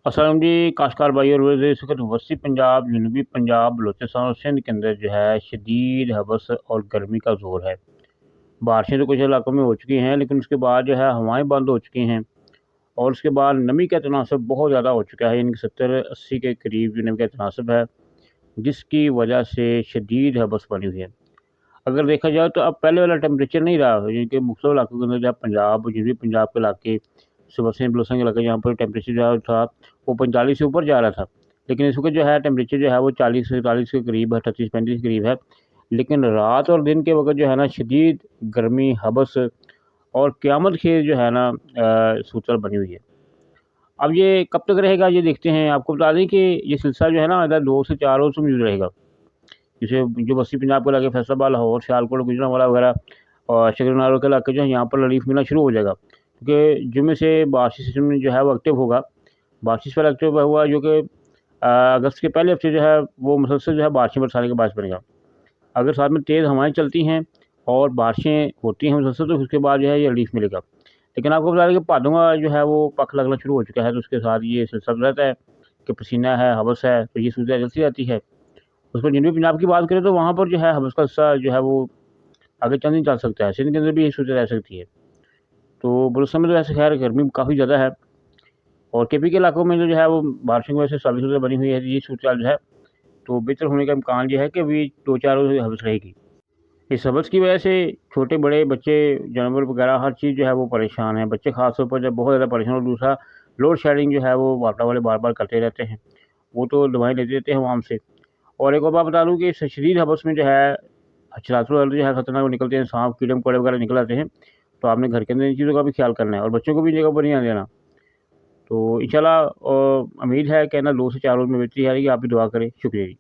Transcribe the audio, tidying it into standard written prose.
असलम जी, काश्तकार भाई और वैसे इस वक्त वस्ती पंजाब, जनूबी पंजाब, बलोचिस्तान और सिंध के अंदर जो है शदीद हबस और गर्मी का ज़ोर है। बारिशें तो कुछ इलाकों में हो चुकी हैं, लेकिन उसके बाद जो है हवाएं बंद हो चुकी हैं और उसके बाद नमी का तनासब बहुत ज़्यादा हो चुका है। यानी कि 70-80 के करीब जो नमी का तनासब है, जिसकी वजह से शदीद हबस बनी हुई है। अगर देखा जाए तो अब पहले वाला टेम्परेचर नहीं रहा, यानी कि मुख्तलिफ इलाकों के अंदर जहाँ पंजाब, जनूबी पंजाब के इलाके, सुबह से बलोचस्तान के इलाके, जहाँ पर टेम्परेचर जो था वो 45 से ऊपर जा रहा था। लेकिन इस वक्त जो है टेम्परेचर जो है वो 40 से 43 के करीब है, 38-35 के करीब है। लेकिन रात और दिन के वक्त जो है ना शदीद गर्मी, हबस और क़यामत खेज़ जो है ना सूरत बनी हुई है। अब ये कब तक रहेगा ये देखते हैं। आपको बता दें कि ये सिलसिला जो है ना इधर 2 से 4 रोज़ मौजूद रहेगा। जैसे जो वस्ती पंजाब के इलाके फैसलाबाद, लाहौर, सियालकोट, गुजरांवाला वगैरह और शकरनारों के इलाके जो है यहाँ पर रिलीफ मिलना शुरू हो जाएगा, क्योंकि जुम्मे से बारिशी सिस्टम जो है वो एक्टिव होगा। बारिश इस पर एक्टिव हुआ जो कि अगस्त के पहले हफ्ते जो है वो मुसलसल जो है बारिशें बरसाने का बायस बनेगा। अगर साथ में तेज़ हवाएं चलती हैं और बारिशें होती हैं मुसलसल, तो उसके बाद जो है ये रिलीफ मिलेगा। लेकिन आपको बता दें कि भादों का जो है वो पख लगना शुरू हो चुका है, तो उसके साथ ये सिलसिला रहता है कि पसीना है, हवस है, तो ये सूरत चलती रहती है। उस पर जनूबी पंजाब की बात करें तो वहाँ पर जो है हवस का हिस्सा जो है वो आगे चंद दिन चल सकता है। सिंध के अंदर भी यही सूरत रह सकती है। तो बलूचिस्तान में तो वैसे खैर गर्मी काफ़ी ज़्यादा है और केपी के इलाकों में जो है वो बारिशों की वजह से साबित सूरत बनी हुई है। ये सूरत जो है तो बेहतर होने का इम्कान ये है कि अभी 2-4 रोज़ हवस रहेगी। इस हवस की वजह से छोटे-बड़े बच्चे, जानवर वगैरह हर चीज़ जो है वो परेशान है। बच्चे ख़ास तौर पर जब बहुत ज़्यादा परेशान, और दूसरा लोड शेडिंग जो है वो वाटा वाले बार-बार करते रहते हैं। वो तो दवाएँ लेते रहते हैं आवाम से। और एक और बात बता दूँ कि इस शदीद हवस में जो है हशरात जो है खतरनाक वो निकलते हैं, साँप, कीड़े-मकोड़े वगैरह निकल आते हैं। तो आपने घर के अंदर इन चीज़ों का भी ख़्याल करना है और बच्चों को भी इन जगह पर नहीं आने देना। तो इंशाल्लाह उम्मीद है कि ना 2 से 4 रोज़ में बेहतरी आएगी। आप भी दुआ करें। शुक्रिया जी।